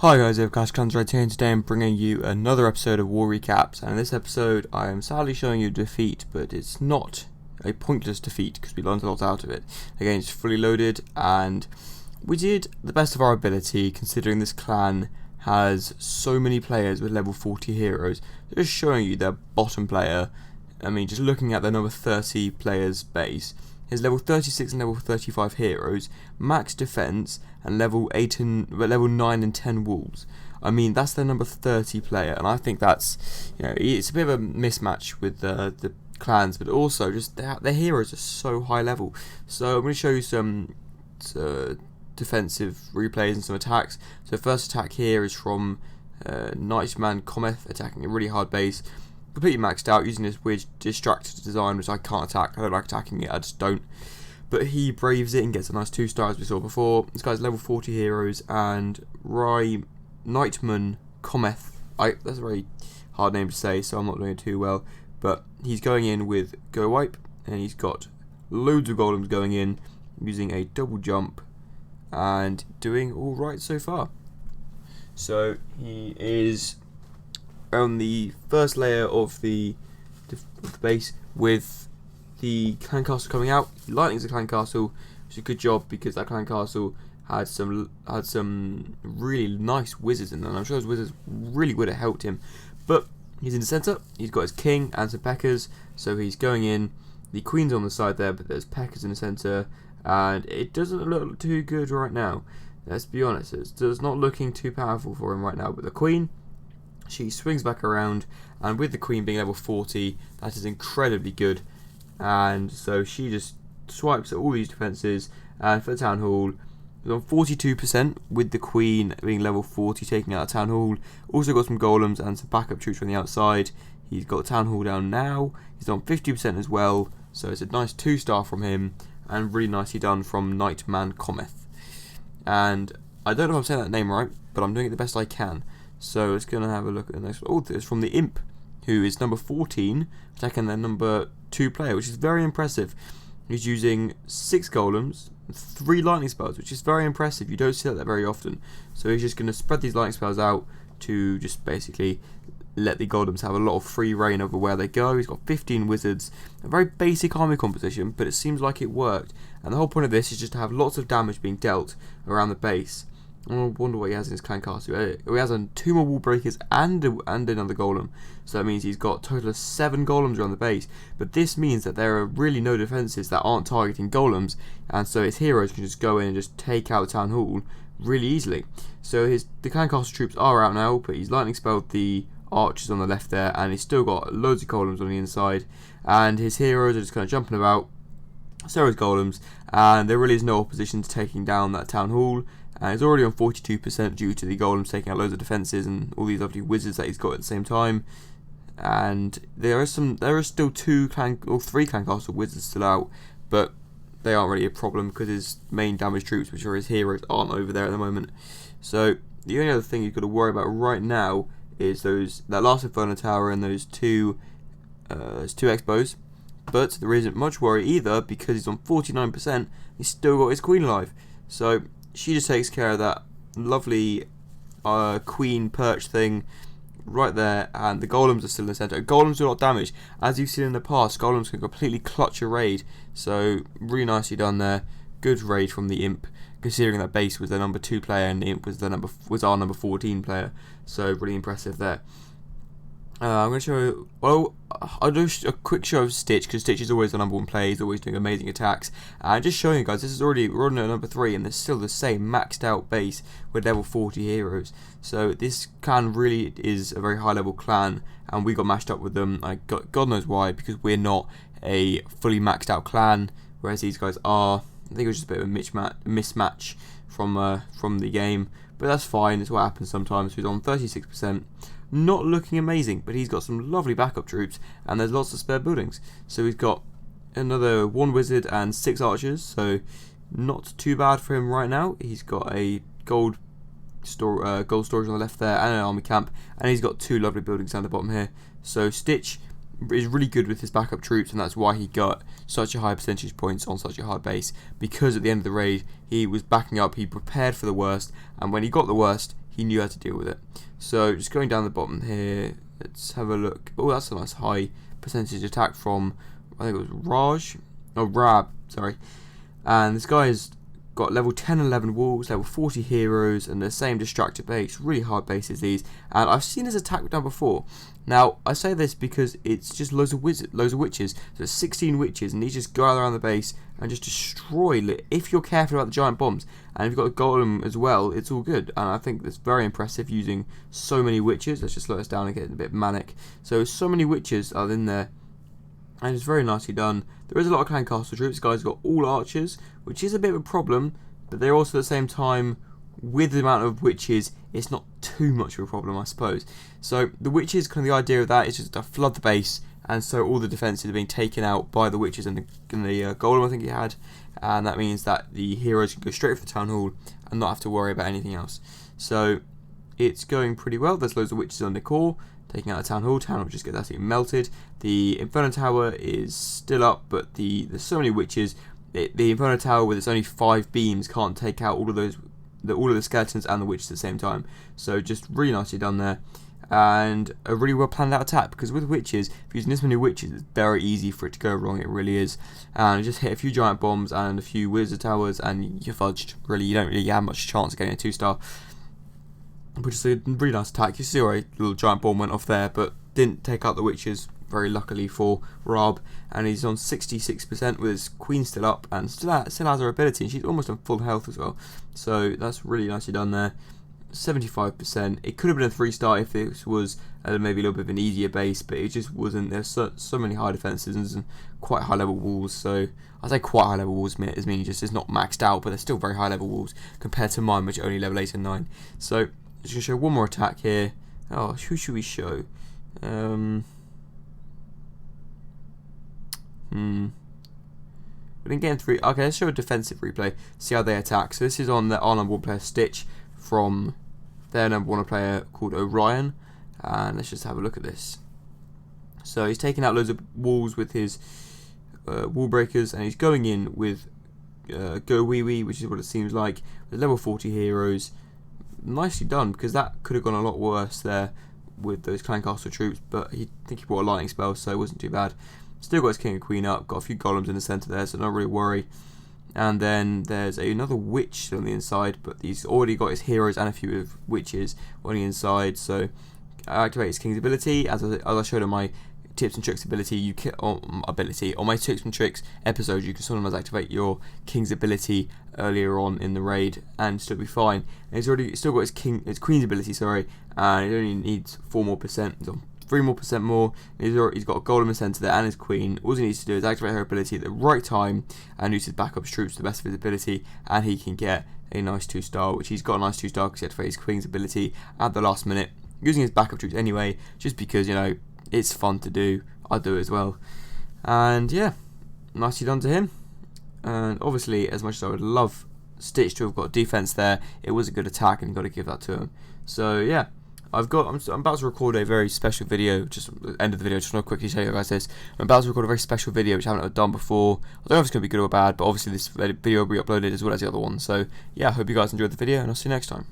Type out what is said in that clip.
Hi guys, I have Clans Lunar Rising, and today I'm bringing you another episode of War Recaps, and in this episode I am sadly showing you a defeat, but it's not a pointless defeat because we learned a lot out of it. Again, it's fully loaded, and we did the best of our ability considering this clan has so many players with level 40 heroes. Just showing you their bottom player, just looking at their number 30 players base. His level 36 and level 35 heroes, max defense, and level 9 and 10 wolves. That's their number 30 player, and I think that's, it's a bit of a mismatch with the clans, but also just their heroes are so high level. So I'm going to show you some defensive replays and some attacks. So first attack here is from Nightman Comet, attacking a really hard base. Completely maxed out using this weird distracted design, which I can't attack. I don't like attacking it, I just don't. But he braves it and gets a nice 2-star as we saw before. This guy's level 40 heroes, and Nightman Comet. That's a very hard name to say, so I'm not doing it too well. But he's going in with Go Wipe, and he's got loads of golems going in using a double jump and doing alright so far. So he is on the first layer of the base with the clan castle coming out. Lightning's a clan castle, which is a good job because that clan castle had some really nice wizards in there, and I'm sure those wizards really would have helped him. But he's in the centre, he's got his king and some peckers, so he's going in. The queen's on the side there, but there's peckers in the centre, and it doesn't look too good right now. Let's be honest, it's not looking too powerful for him right now. But the queen, she swings back around, and with the queen being level 40, that is incredibly good. And so she just swipes at all these defences. And for the town hall, he's on 42% with the queen being level 40, taking out the town hall. Also got some golems and some backup troops from the outside. He's got the town hall down now. He's on 50% as well, so it's a nice 2-star from him, and really nicely done from Nightman Comet. And I don't know if I'm saying that name right, but I'm doing it the best I can. So it's going to have a look at the next one. Oh, it's from the Imp, who is number 14, attacking their number 2 player, which is very impressive. He's using 6 golems, 3 lightning spells, which is very impressive. You don't see that very often. So he's just going to spread these lightning spells out to just basically let the golems have a lot of free reign over where they go. He's got 15 wizards, a very basic army composition, but it seems like it worked. And the whole point of this is just to have lots of damage being dealt around the base. I wonder what he has in his clan castle. He has 2 more wall breakers and another golem. So that means he's got a total of 7 golems around the base. But this means that there are really no defences that aren't targeting golems. And so his heroes can just go in and just take out the town hall really easily. So the clan castle troops are out now, but he's lightning spelled the archers on the left there. And he's still got loads of golems on the inside. And his heroes are just kind of jumping about. So is golems. And there really is no opposition to taking down that town hall. And he's already on 42% due to the golems taking out loads of defences and all these lovely wizards that he's got at the same time. And there are still 3 clan castle wizards still out, but they aren't really a problem because his main damage troops, which are his heroes, aren't over there at the moment. So the only other thing you've got to worry about right now is that last Inferno Tower and those 2 expos. But there isn't much worry either because he's on 49%. He's still got his queen alive. So she just takes care of that lovely queen perch thing right there, and the golems are still in the centre. Golems do a lot of damage. As you've seen in the past, golems can completely clutch a raid, so really nicely done there. Good raid from the Imp, considering that base was their number 2 player and the Imp was our number 14 player, so really impressive there. I'm going to show, I'll do a quick show of Stitch, because Stitch is always the number 1 player, he's always doing amazing attacks. And just showing you guys, we're on at number 3, and there's still the same maxed out base with level 40 heroes. So this clan really is a very high level clan, and we got mashed up with them. God knows why, because we're not a fully maxed out clan, whereas these guys are. I think it was just a bit of a mismatch from the game, but that's fine, it's what happens sometimes. He's on 36%. Not looking amazing, but he's got some lovely backup troops, and there's lots of spare buildings. So he's got another 1 wizard and 6 archers, so not too bad for him right now. He's got a gold storage on the left there, and an army camp, and he's got 2 lovely buildings down the bottom here. So Stitch is really good with his backup troops, and that's why he got such a high percentage points on such a hard base, because at the end of the raid he was backing up, he prepared for the worst, and when he got the worst, he knew how to deal with it. So just going down the bottom here, let's have a look. Oh, that's a nice high percentage attack from, I think it was Rab, sorry. And this guy has got level 10 and 11 walls, level 40 heroes, and the same distractor base, really hard bases these. And I've seen his attack done before. Now, I say this because it's just loads of witches. So it's 16 witches, and these just go around the base and just destroy, if you're careful about the giant bombs. And if you've got a golem as well, it's all good. And I think that's very impressive using so many witches. Let's just slow us down and get a bit manic. So many witches are in there, and it's very nicely done. There is a lot of clan castle troops. This guy's got all archers, which is a bit of a problem, but they're also at the same time, with the amount of witches, it's not too much of a problem, I suppose. So the witches, kind of the idea of that is just to flood the base, and so all the defences are being taken out by the witches and the golem I think he had, and that means that the heroes can go straight for the town hall and not have to worry about anything else. So it's going pretty well. There's loads of witches on the core, taking out the town hall. Town hall just gets absolutely melted. The Inferno Tower is still up, but there's so many witches. The Inferno Tower with its only 5 beams can't take out all of the skeletons and the witches at the same time. So just really nicely done there, and a really well planned out attack, because with witches, if you're using this many witches, it's very easy for it to go wrong. It really is. And just hit a few giant bombs and a few wizard towers, and you're fudged. Really, you don't really have much chance of getting a 2-star. Which is a really nice attack. You see, a little giant bomb went off there, but didn't take out the witches, very luckily for Rob. And he's on 66% with his queen still up, and still has her ability, and she's almost on full health as well. So that's really nicely done there. 75%. It could have been a 3-star if this was maybe a little bit of an easier base, but it just wasn't. There's so many high defenses and quite high level walls. So I say quite high level walls meaning just it's not maxed out, but they're still very high level walls compared to mine, which are only level 8 and 9. So just gonna show one more attack here. Oh, who should we show? We didn't get in 3. Okay, let's show a defensive replay. See how they attack. So this is on our number 1 player Stitch from their number 1 player called Orion. And let's just have a look at this. So he's taking out loads of walls with his wall breakers, and he's going in with Go Wee Wee, which is what it seems like, with level 40 heroes. Nicely done, because that could have gone a lot worse there with those clan castle troops, but I think he brought a lightning spell, so it wasn't too bad. Still got his king and queen up, got a few golems in the centre there, so don't really worry. And then there's another witch on the inside, but he's already got his heroes and a few witches on the inside. So I activate his king's ability, as I showed on my tips and tricks ability. On my tips and tricks episode, you can sometimes activate your king's ability earlier on in the raid and still be fine. And he's still got his queen's ability, sorry, and it only needs 4% more. So 3% more. He's got a golem in the centre there and his queen. All he needs to do is activate her ability at the right time and use his backup troops to the best of his ability, and he can get a nice 2-star, which he's got a nice 2-star because he activated his queen's ability at the last minute, using his backup troops anyway, just because, you know, it's fun to do. I do it as well. And yeah, nicely done to him. And obviously, as much as I would love Stitch to have got defense there, it was a good attack, and you've got to give that to him. So yeah, I'm about to record a very special video. Just at the end of the video, just want to quickly show you guys this. I'm about to record a very special video which I haven't done before. I don't know if it's going to be good or bad, but obviously this video will be uploaded as well as the other one. So yeah, I hope you guys enjoyed the video, and I'll see you next time.